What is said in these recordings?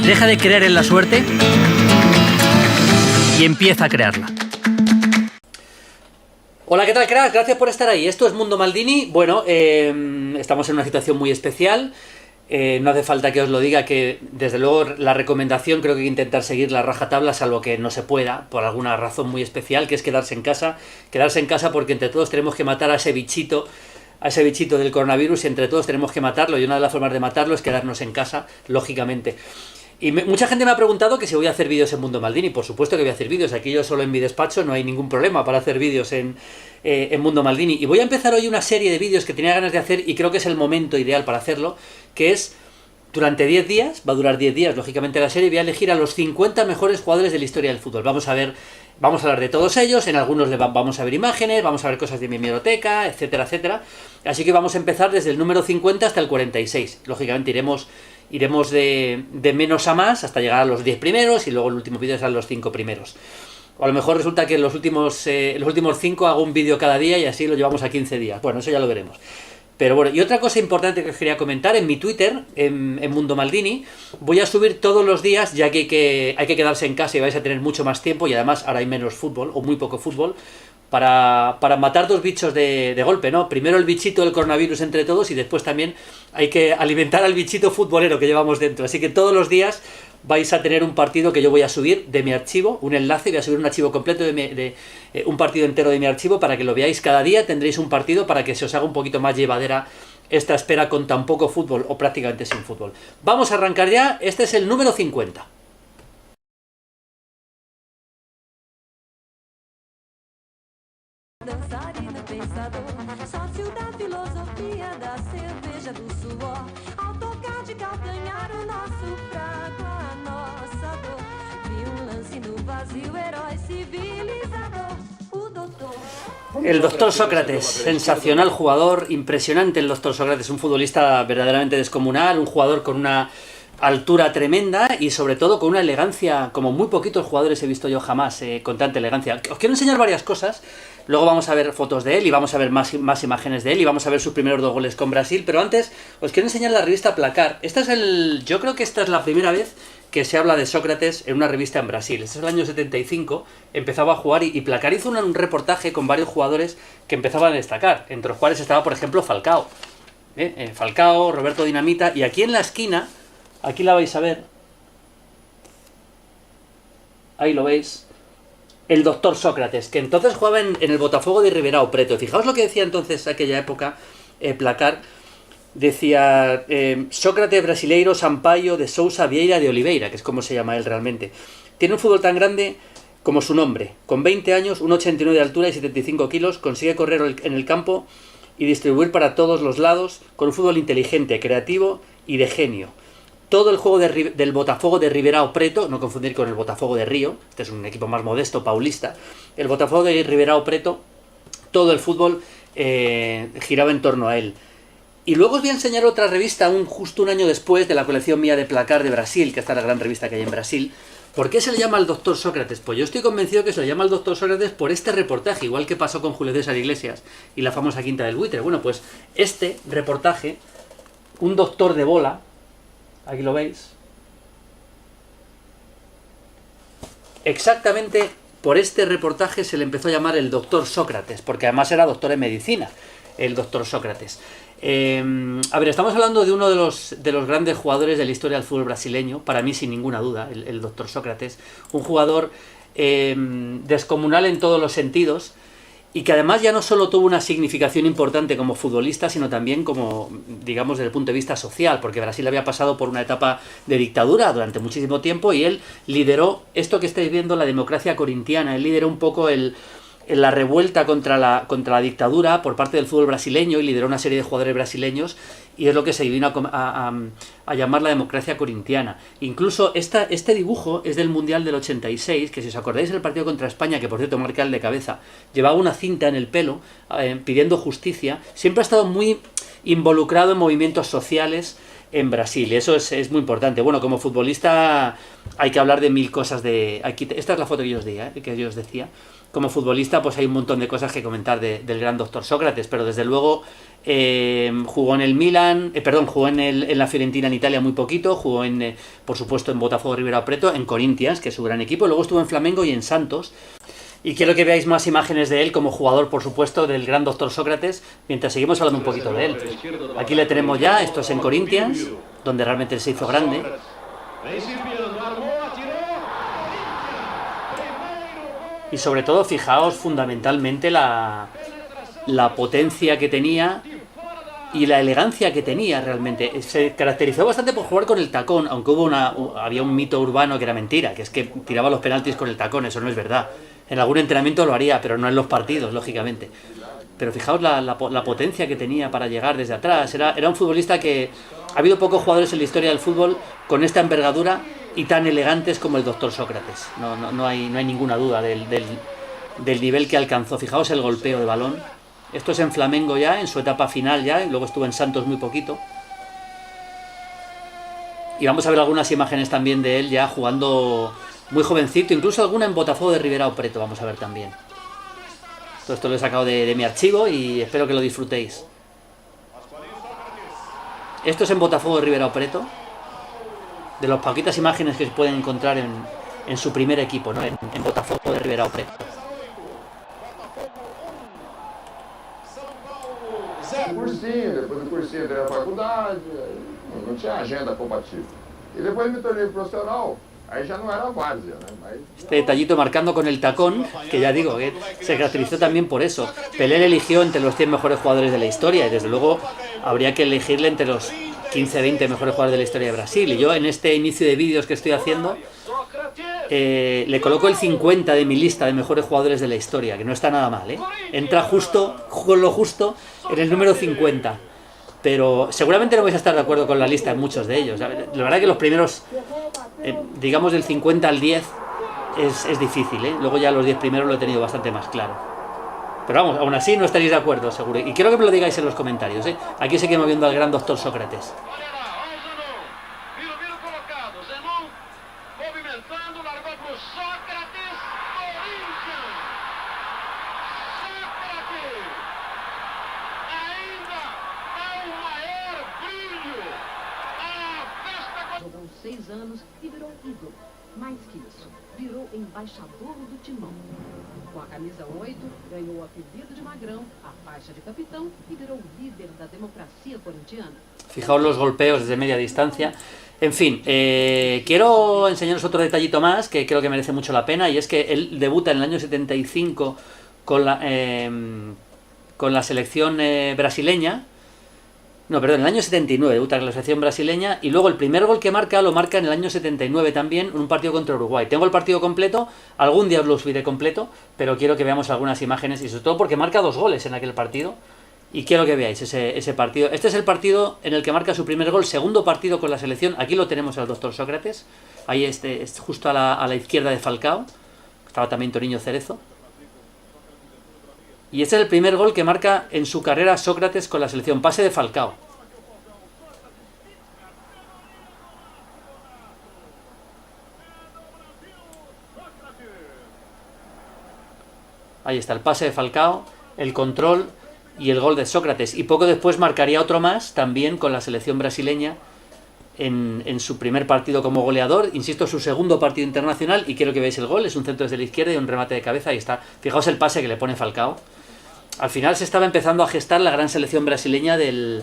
Deja de creer en la suerte y empieza a crearla. Hola, ¿qué tal, crack? Gracias por estar ahí. Esto es Mundo Maldini. Bueno, estamos en una situación muy especial. No hace falta que os lo diga, que desde luego la recomendación creo que hay que intentar seguir la rajatabla, salvo que no se pueda, por alguna razón muy especial, que es quedarse en casa. Quedarse en casa porque entre todos tenemos que matar a ese bichito del coronavirus, y entre todos tenemos que matarlo, y una de las formas de matarlo es quedarnos en casa, lógicamente. Y mucha gente me ha preguntado que si voy a hacer vídeos en Mundo Maldini. Por supuesto que voy a hacer vídeos, aquí yo solo en mi despacho, no hay ningún problema para hacer vídeos en Mundo Maldini. Y voy a empezar hoy una serie de vídeos que tenía ganas de hacer y creo que es el momento ideal para hacerlo, que es durante 10 días, va a durar 10 días lógicamente la serie, voy a elegir a los 50 mejores jugadores de la historia del fútbol. Vamos a hablar de todos ellos, en algunos vamos a ver imágenes, vamos a ver cosas de mi hemeroteca, etcétera, etcétera. Así que vamos a empezar desde el número 50 hasta el 46. Lógicamente iremos de menos a más hasta llegar a los 10 primeros y luego el último vídeo serán los 5 primeros. O a lo mejor resulta que en los últimos 5 hago un vídeo cada día y así lo llevamos a 15 días. Bueno, eso ya lo veremos. Pero bueno, y otra cosa importante que os quería comentar, en mi Twitter, en Mundo Maldini, voy a subir todos los días, ya que hay que quedarse en casa y vais a tener mucho más tiempo, y además ahora hay menos fútbol, o muy poco fútbol, para matar dos bichos de golpe, ¿no? Primero el bichito del coronavirus entre todos, y después también hay que alimentar al bichito futbolero que llevamos dentro. Así que todos los días vais a tener un partido que yo voy a subir de mi archivo, un enlace, voy a subir un archivo completo un partido entero de mi archivo para que lo veáis cada día. Tendréis un partido para que se os haga un poquito más llevadera esta espera con tan poco fútbol, o prácticamente sin fútbol. Vamos a arrancar ya, este es el número 50. Dançarino pensador, sócio da filosofia da cerveja do suor. Ao tocar de calcanhar o nosso fraco, a nossa dor. Vi lance no vazio, herói civilizador, o doutor. El doctor Sócrates, sensacional jugador, impresionante el doctor Sócrates, un futbolista verdaderamente descomunal, un jugador con una altura tremenda y sobre todo con una elegancia como muy poquitos jugadores he visto yo jamás, con tanta elegancia. Os quiero enseñar varias cosas, luego vamos a ver fotos de él y vamos a ver más imágenes de él y vamos a ver sus primeros 2 goles con Brasil, pero antes os quiero enseñar la revista Placar. Yo creo que esta es la primera vez que se habla de Sócrates en una revista en Brasil. Este es el año 75, empezaba a jugar y Placar hizo un reportaje con varios jugadores que empezaban a destacar, entre los cuales estaba, por ejemplo, Falcao. Falcao, Roberto Dinamita, y aquí en la esquina, aquí la vais a ver, ahí lo veis, el doctor Sócrates, que entonces jugaba en el Botafogo de Ribeirão Preto. Fijaos lo que decía entonces aquella época Placar. Decía Sócrates brasileiro Sampaio de Sousa Vieira de Oliveira, que es como se llama él realmente. Tiene un fútbol tan grande como su nombre. Con 20 años, 1,89 de altura y 75 kilos, consigue correr en el campo y distribuir para todos los lados con un fútbol inteligente, creativo y de genio. Todo el juego del Botafogo de Ribeirão Preto, no confundir con el Botafogo de Río, este es un equipo más modesto, paulista. El Botafogo de Ribeirão Preto, todo el fútbol giraba en torno a él. Y luego os voy a enseñar otra revista, justo un año después, de la colección mía de Placar de Brasil, que esta es la gran revista que hay en Brasil. ¿Por qué se le llama al doctor Sócrates? Pues yo estoy convencido que se le llama al doctor Sócrates por este reportaje, igual que pasó con Julio César Iglesias y la famosa Quinta del Buitre. Bueno, pues este reportaje, un doctor de bola, aquí lo veis, exactamente por este reportaje se le empezó a llamar el doctor Sócrates, porque además era doctor en medicina, el doctor Sócrates. A ver, estamos hablando de uno de los grandes jugadores de la historia del fútbol brasileño, para mí sin ninguna duda, el doctor Sócrates, un jugador descomunal en todos los sentidos, y que además ya no solo tuvo una significación importante como futbolista, sino también como, digamos, desde el punto de vista social, porque Brasil había pasado por una etapa de dictadura durante muchísimo tiempo, y él lideró esto que estáis viendo, la democracia corintiana. Él lideró un poco la revuelta contra la dictadura por parte del fútbol brasileño y lideró una serie de jugadores brasileños, y es lo que se vino a llamar la democracia corintiana. Incluso este dibujo es del Mundial del 86, que si os acordáis del partido contra España, que por cierto marca el de cabeza, llevaba una cinta en el pelo pidiendo justicia. Siempre ha estado muy involucrado en movimientos sociales, en Brasil. Y eso es muy importante. Bueno, como futbolista hay que hablar de mil cosas de... Aquí, esta es la foto que yo os decía. Como futbolista pues hay un montón de cosas que comentar del gran doctor Sócrates, pero desde luego jugó en el Milan, jugó en la Fiorentina en Italia muy poquito, jugó por supuesto en Botafogo Ribeirão Preto, en Corinthians, que es su gran equipo, luego estuvo en Flamengo y en Santos. Y quiero que veáis más imágenes de él como jugador, por supuesto, del gran doctor Sócrates, mientras seguimos hablando un poquito de él. Aquí le tenemos ya, esto es en Corinthians, donde realmente se hizo grande. Y sobre todo, fijaos fundamentalmente la potencia que tenía y la elegancia que tenía realmente. Se caracterizó bastante por jugar con el tacón, aunque había un mito urbano que era mentira, que es que tiraba los penaltis con el tacón, eso no es verdad. En algún entrenamiento lo haría, pero no en los partidos, lógicamente. Pero fijaos la potencia que tenía para llegar desde atrás. Era un futbolista que... Ha habido pocos jugadores en la historia del fútbol con esta envergadura y tan elegantes como el doctor Sócrates. No hay ninguna duda del nivel que alcanzó. Fijaos el golpeo de balón. Esto es en Flamengo ya, en su etapa final ya, y luego estuvo en Santos muy poquito. Y vamos a ver algunas imágenes también de él ya jugando muy jovencito, incluso alguna en Botafogo de Ribeirão Preto, vamos a ver también. Todo esto lo he sacado de mi archivo y espero que lo disfrutéis. Esto es en Botafogo de Ribeirão Preto, de las poquitas imágenes que se pueden encontrar en su primer equipo, ¿no? en Botafogo de Ribeirão Preto. Cursinho, depois do cursinho entrei na faculdade, não tinha agenda compatível. E depois me tornei profissional, ahí ya no era várzea, ¿no? Este detallito marcando con el tacón, que ya digo, que se caracterizó también por eso. Pelé le eligió entre los 100 mejores jugadores de la historia y desde luego habría que elegirle entre los 15-20 mejores jugadores de la historia de Brasil. Y yo en este inicio de vídeos que estoy haciendo le coloco el 50 de mi lista de mejores jugadores de la historia, que no está nada mal, ¿eh? Entra justo, con lo justo, en el número 50. Pero seguramente no vais a estar de acuerdo con la lista en muchos de ellos. La verdad que los primeros, digamos del 50 al 10, es difícil, ¿eh? Luego ya los 10 primeros lo he tenido bastante más claro. Pero vamos, aún así no estaréis de acuerdo, seguro. Y quiero que me lo digáis en los comentarios, ¿eh? Aquí seguimos viendo al gran doctor Sócrates. Jogou 6 anos e virou ídolo. Mais que isso, virou embaixador do Timão. Com a camisa 8, ganhou o apelido de Magrão, a faixa de capitão y virou líder da democracia corintiana. Fijaos los golpeos desde media distancia. En fin, quiero enseñaros otro detallito más que creo que merece mucho la pena, y es que él debuta en el año 75 con la selección brasileña. No, perdón, en el año 79 debuta con la selección brasileña, y luego el primer gol que marca lo marca en el año 79 también, en un partido contra Uruguay. Tengo el partido completo, algún día os lo subiré completo, pero quiero que veamos algunas imágenes, y sobre todo porque marca 2 goles en aquel partido, y quiero que veáis ese partido. Este es el partido en el que marca su primer gol, segundo partido con la selección. Aquí lo tenemos al doctor Sócrates, ahí es justo a la izquierda de Falcao, estaba también Toninho Cerezo. Y este es el primer gol que marca en su carrera Sócrates con la selección, pase de Falcao. Ahí está el pase de Falcao, el control y el gol de Sócrates. Y poco después marcaría otro más, también con la selección brasileña, en su primer partido como goleador, insisto, su segundo partido internacional, y quiero que veáis el gol, es un centro desde la izquierda y un remate de cabeza, ahí está. Fijaos el pase que le pone Falcao. Al final se estaba empezando a gestar la gran selección brasileña del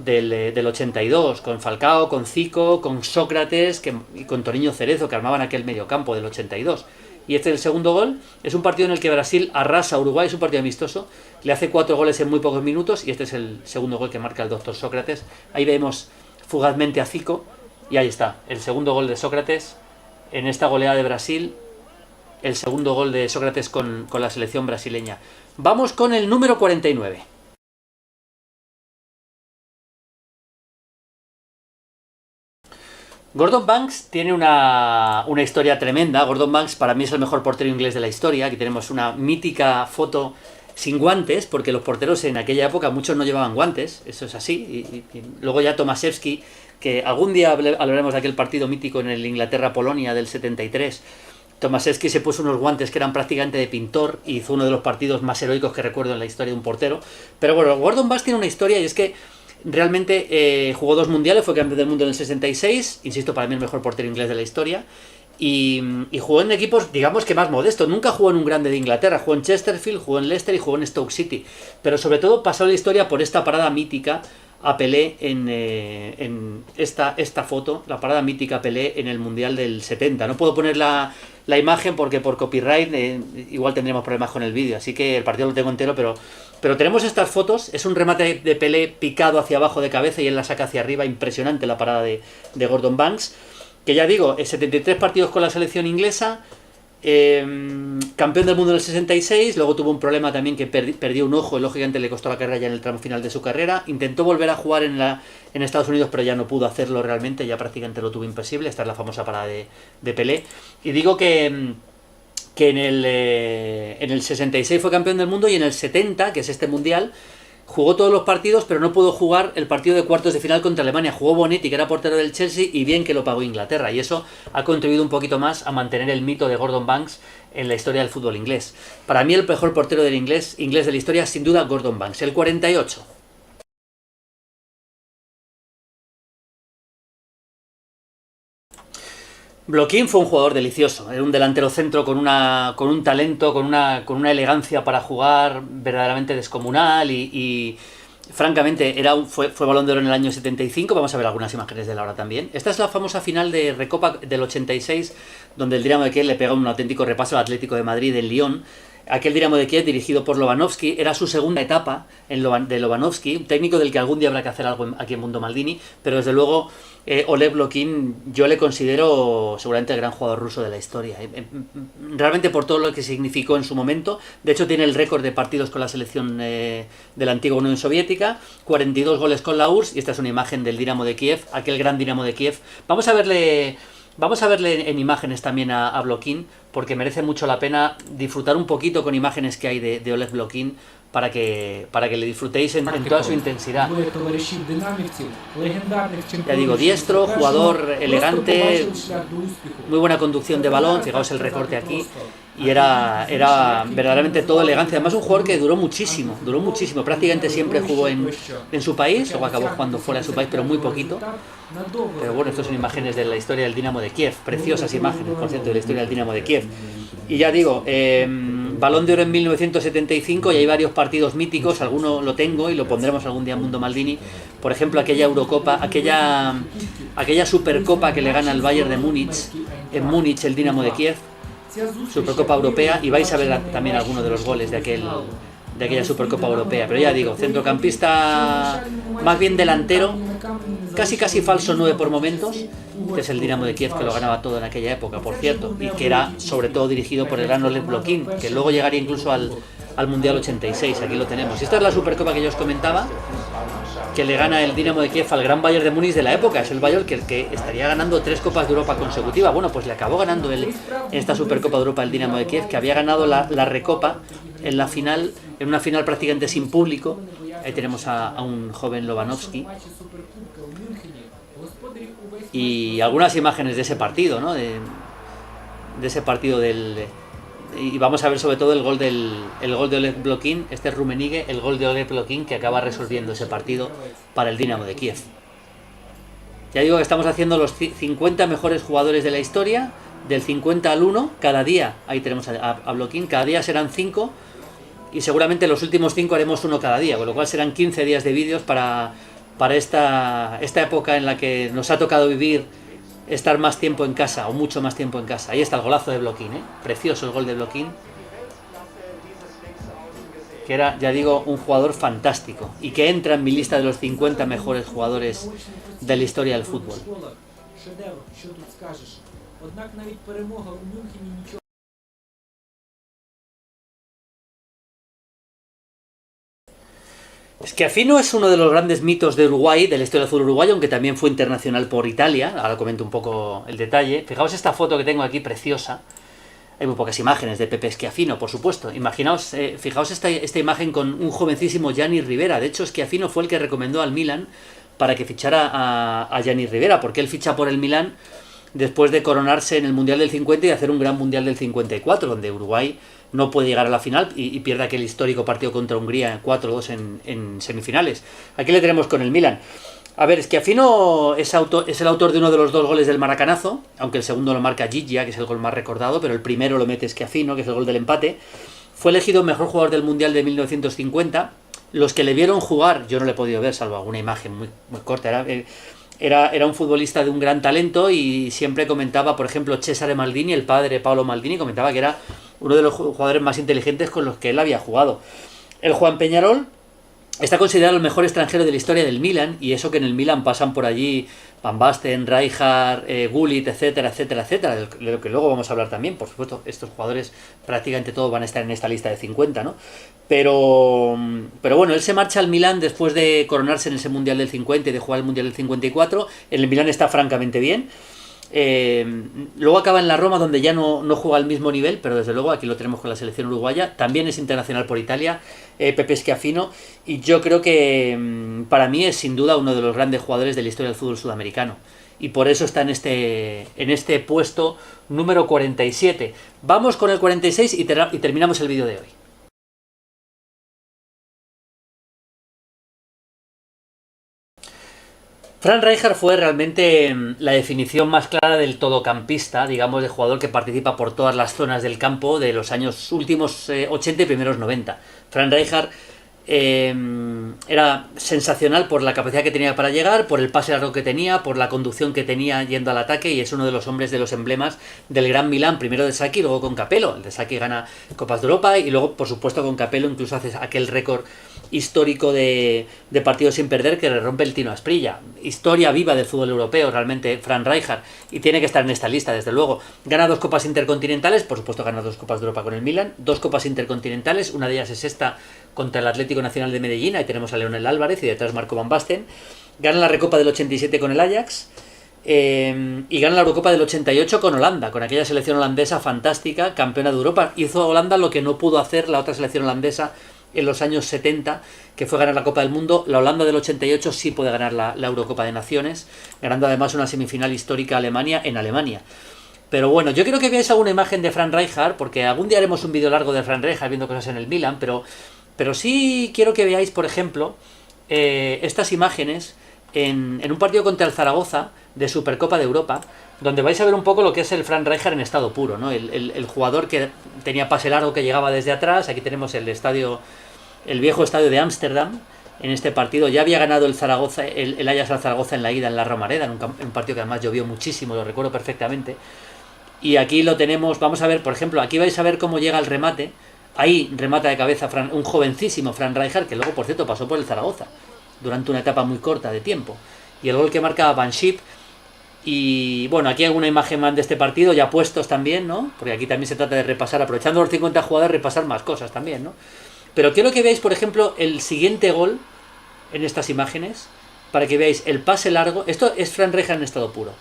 82, con Falcao, con Zico, con Sócrates y con Toninho Cerezo, que armaban aquel mediocampo del 82. Y este es el segundo gol, es un partido en el que Brasil arrasa a Uruguay, es un partido amistoso, le hace 4 goles en muy pocos minutos, y este es el segundo gol que marca el doctor Sócrates. Ahí vemos fugazmente a Zico, y ahí está, el segundo gol de Sócrates en esta goleada de Brasil, el segundo gol de Sócrates con la selección brasileña. Vamos con el número 49. Gordon Banks tiene una historia tremenda. Gordon Banks para mí es el mejor portero inglés de la historia. Aquí tenemos una mítica foto sin guantes, porque los porteros en aquella época muchos no llevaban guantes, eso es así, y luego ya Tomaszewski, que algún día hablaremos de aquel partido mítico en el Inglaterra-Polonia del 73, Tomaszewski se puso unos guantes que eran prácticamente de pintor y hizo uno de los partidos más heroicos que recuerdo en la historia de un portero. Pero bueno, Gordon Banks tiene una historia y es que realmente jugó 2 mundiales, fue campeón del mundo en el 66, insisto, para mí el mejor portero inglés de la historia, y jugó en equipos, digamos que más modestos. Nunca jugó en un grande de Inglaterra, jugó en Chesterfield, jugó en Leicester y jugó en Stoke City, pero sobre todo pasó la historia por esta parada mítica a Pelé en esta foto, la parada mítica a Pelé en el Mundial del 70. No puedo poner la imagen porque por copyright igual tendremos problemas con el vídeo, así que el partido lo tengo entero, pero tenemos estas fotos. Es un remate de Pelé picado hacia abajo de cabeza y él la saca hacia arriba, impresionante la parada de Gordon Banks, que ya digo, 73 partidos con la selección inglesa, campeón del mundo en el 66, luego tuvo un problema también que perdió un ojo y lógicamente le costó la carrera ya en el tramo final de su carrera, intentó volver a jugar en Estados Unidos pero ya no pudo hacerlo realmente, ya prácticamente lo tuvo imposible. Esta es la famosa parada de Pelé, y digo que en el 66 fue campeón del mundo y en el 70, que es este mundial, jugó todos los partidos, pero no pudo jugar el partido de cuartos de final contra Alemania. Jugó Bonetti, que era portero del Chelsea, y bien que lo pagó Inglaterra. Y eso ha contribuido un poquito más a mantener el mito de Gordon Banks en la historia del fútbol inglés. Para mí el mejor portero del inglés de la historia, sin duda, Gordon Banks. El 48. Bloquín fue un jugador delicioso, era un delantero centro con un talento, con una elegancia para jugar verdaderamente descomunal y francamente fue Balón de Oro en el año 75. Vamos a ver algunas imágenes de él ahora también. Esta es la famosa final de Recopa del 86, donde el Dinamo de Kiev le pega un auténtico repaso al Atlético de Madrid en Lyon. Aquel Dinamo de Kiev, dirigido por Lobanovsky, era su segunda etapa de Lobanovsky, un técnico del que algún día habrá que hacer algo aquí en Mundo Maldini, pero desde luego Oleg Blokin yo le considero seguramente el gran jugador ruso de la historia, realmente por todo lo que significó en su momento. De hecho tiene el récord de partidos con la selección de la antigua Unión Soviética, 42 goles con la URSS, y esta es una imagen del Dinamo de Kiev, aquel gran Dinamo de Kiev. Vamos a verle en imágenes también a Blokin, porque merece mucho la pena disfrutar un poquito con imágenes que hay de Oleg Blokin para que le disfrutéis en toda su intensidad. Ya digo, diestro, jugador elegante, muy buena conducción de balón, fijaos el recorte aquí, y era verdaderamente todo elegancia. Además un jugador que duró muchísimo, prácticamente siempre jugó en su país, luego acabó jugando fuera de su país, pero muy poquito. Pero bueno, estas son imágenes de la historia del Dinamo de Kiev, preciosas imágenes, por cierto, de la historia del Dinamo de Kiev. Y ya digo, Balón de Oro en 1975, y hay varios partidos míticos, alguno lo tengo y lo pondremos algún día en Mundo Maldini. Por ejemplo, aquella Eurocopa, aquella Supercopa que le gana al Bayern de Múnich, en Múnich el Dinamo de Kiev, Supercopa Europea, y vais a ver también algunos de los goles de aquella Supercopa Europea. Pero ya digo, centrocampista más bien delantero, casi falso 9 por momentos, que es el Dinamo de Kiev, que lo ganaba todo en aquella época, por cierto, y que era sobre todo dirigido por el gran Oleg Blokin, que luego llegaría incluso al Mundial 86. Aquí lo tenemos. Y esta es la Supercopa que yo os comentaba, que le gana el Dinamo de Kiev al gran Bayern de Múnich de la época. Es el Bayern que estaría ganando 3 Copas de Europa consecutivas. Bueno, pues le acabó ganando en esta Supercopa de Europa el Dinamo de Kiev, que había ganado la Recopa en una final prácticamente sin público. Ahí tenemos a un joven Lobanovsky y algunas imágenes de ese partido, ¿no? De ese partido y vamos a ver sobre todo el gol de Oleg Blokin. Este es Rummenigge, el gol de Oleg Blokin, que acaba resolviendo ese partido para el Dinamo de Kiev. Ya digo que estamos haciendo los 50 mejores jugadores de la historia, del 50 al 1, cada día. Ahí tenemos a Blokin, cada día serán 5, y seguramente los últimos 5 haremos uno cada día, con lo cual serán 15 días de vídeos para esta época en la que nos ha tocado vivir, estar más tiempo en casa, o mucho más tiempo en casa. Ahí está el golazo de Blokin, precioso el gol de Blokin, que era, ya digo, un jugador fantástico, y que entra en mi lista de los 50 mejores jugadores de la historia del fútbol. Schiaffino es uno de los grandes mitos de Uruguay, de la historia del fútbol uruguayo, aunque también fue internacional por Italia. Ahora comento un poco el detalle. Fijaos esta foto que tengo aquí, preciosa. Hay muy pocas imágenes de Pepe Schiaffino, por supuesto. Imaginaos, fijaos esta imagen con un jovencísimo Gianni Rivera. De hecho, Schiaffino fue el que recomendó al Milan para que fichara a Gianni Rivera, porque él ficha por el Milan después de coronarse en el Mundial del 50 y hacer un gran Mundial del 54, donde Uruguay no puede llegar a la final y pierde aquel histórico partido contra Hungría 4-2 en semifinales. Aquí le tenemos con el Milan. A ver, Schiaffino es el autor de uno de los 2 goles del Maracanazo, aunque el segundo lo marca Giggia, que es el gol más recordado, pero el primero lo mete Schiaffino, que es el gol del empate. Fue elegido mejor jugador del Mundial de 1950. Los que le vieron jugar, yo no le he podido ver, salvo alguna imagen muy corta, era un futbolista de un gran talento y siempre comentaba, por ejemplo, Cesare Maldini, el padre de Paolo Maldini, comentaba que era uno de los jugadores más inteligentes con los que él había jugado. El Juan Peñarol está considerado el mejor extranjero de la historia del Milan, y eso que en el Milan pasan por allí Van Basten, Rijkaard, Gullit, etcétera, etcétera, etcétera, de lo que luego vamos a hablar también. Por supuesto, estos jugadores prácticamente todos van a estar en esta lista de 50, ¿no? Pero bueno, él se marcha al Milan después de coronarse en ese Mundial del 50 y de jugar el Mundial del 54. En el Milan está francamente bien. Luego acaba en la Roma, donde ya no juega al mismo nivel, pero desde luego aquí lo tenemos con la selección uruguaya. También es internacional por Italia, Pepe Schiaffino, y yo creo que para mí es sin duda uno de los grandes jugadores de la historia del fútbol sudamericano, y por eso está en este puesto número 47. Vamos con el 46 y terminamos el vídeo de hoy. Frank Rijkaard fue realmente la definición más clara del todocampista, digamos, de jugador que participa por todas las zonas del campo de los años últimos 80 y primeros 90. Frank Rijkaard era sensacional por la capacidad que tenía para llegar, por el pase largo que tenía, por la conducción que tenía yendo al ataque, y es uno de los hombres de los emblemas del Gran Milán, primero de Sacchi y luego con Capello. El de Sacchi gana Copas de Europa y luego, por supuesto, con Capello incluso hace aquel récord histórico de partidos sin perder que le rompe el Tino Asprilla. Historia viva del fútbol europeo realmente Frank Rijkaard, y tiene que estar en esta lista desde luego. Gana 2 copas intercontinentales, por supuesto gana 2 copas de Europa con el Milan, 2 copas intercontinentales, una de ellas es esta contra el Atlético Nacional de Medellín, ahí tenemos a Leonel Álvarez y detrás Marco Van Basten. Gana la Recopa del 87 con el Ajax, y gana la Eurocopa del 88 con Holanda, con aquella selección holandesa fantástica, campeona de Europa. Hizo a Holanda lo que no pudo hacer la otra selección holandesa en los años 70, que fue ganar la Copa del Mundo. La Holanda del 88 sí puede ganar la Eurocopa de Naciones, ganando además una semifinal histórica a Alemania en Alemania. Pero bueno, yo quiero que veáis alguna imagen de Frank Rijkaard, porque algún día haremos un vídeo largo de Frank Rijkaard viendo cosas en el Milan, pero sí quiero que veáis, por ejemplo, estas imágenes en un partido contra el Zaragoza de Supercopa de Europa, donde vais a ver un poco lo que es el Frank Rijkaard en estado puro, ¿no? El jugador que tenía pase largo, que llegaba desde atrás. Aquí tenemos el viejo estadio de Ámsterdam. En este partido ya había ganado el Zaragoza, el Ajax al Zaragoza en la ida en la Romareda, en un partido que además llovió muchísimo, lo recuerdo perfectamente. Y aquí lo tenemos, vamos a ver, por ejemplo, aquí vais a ver cómo llega el remate. Ahí remata de cabeza un jovencísimo Frank Rijkaard, que luego, por cierto, pasó por el Zaragoza durante una etapa muy corta de tiempo. Y el gol que marca Van Schip. Y bueno, aquí alguna imagen más de este partido, ya puestos también, ¿no? Porque aquí también se trata de repasar, aprovechando los 50 jugadores, repasar más cosas también, ¿no? Pero quiero que veáis, por ejemplo, el siguiente gol en estas imágenes, para que veáis el pase largo. Esto es Frank Rijkaard en estado puro.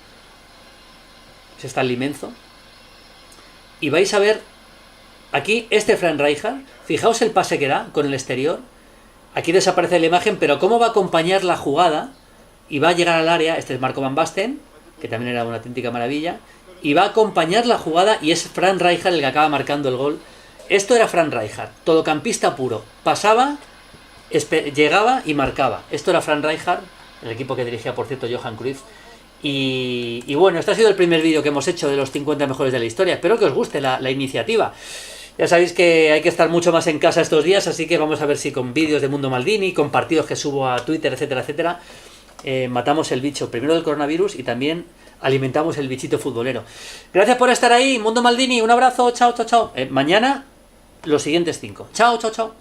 Es Stanley Menzo. Y vais a ver aquí este Frank Rijkaard. Fijaos el pase que da con el exterior. Aquí desaparece la imagen, pero cómo va a acompañar la jugada y va a llegar al área. Este es Marco Van Basten, que también era una auténtica maravilla, y va a acompañar la jugada, y es Frank Rijkaard el que acaba marcando el gol. Esto era Frank Rijkaard, todocampista puro. Pasaba, llegaba y marcaba. Esto era Frank Rijkaard, el equipo que dirigía, por cierto, Johan Cruyff. Y bueno, este ha sido el primer vídeo que hemos hecho de los 50 mejores de la historia. Espero que os guste la iniciativa. Ya sabéis que hay que estar mucho más en casa estos días, así que vamos a ver si con vídeos de Mundo Maldini, con partidos que subo a Twitter, etcétera, etcétera, matamos el bicho primero del coronavirus y también alimentamos el bichito futbolero. Gracias por estar ahí, Mundo Maldini, un abrazo, chao, chao, chao. Mañana los siguientes 5. Chao, chao, chao.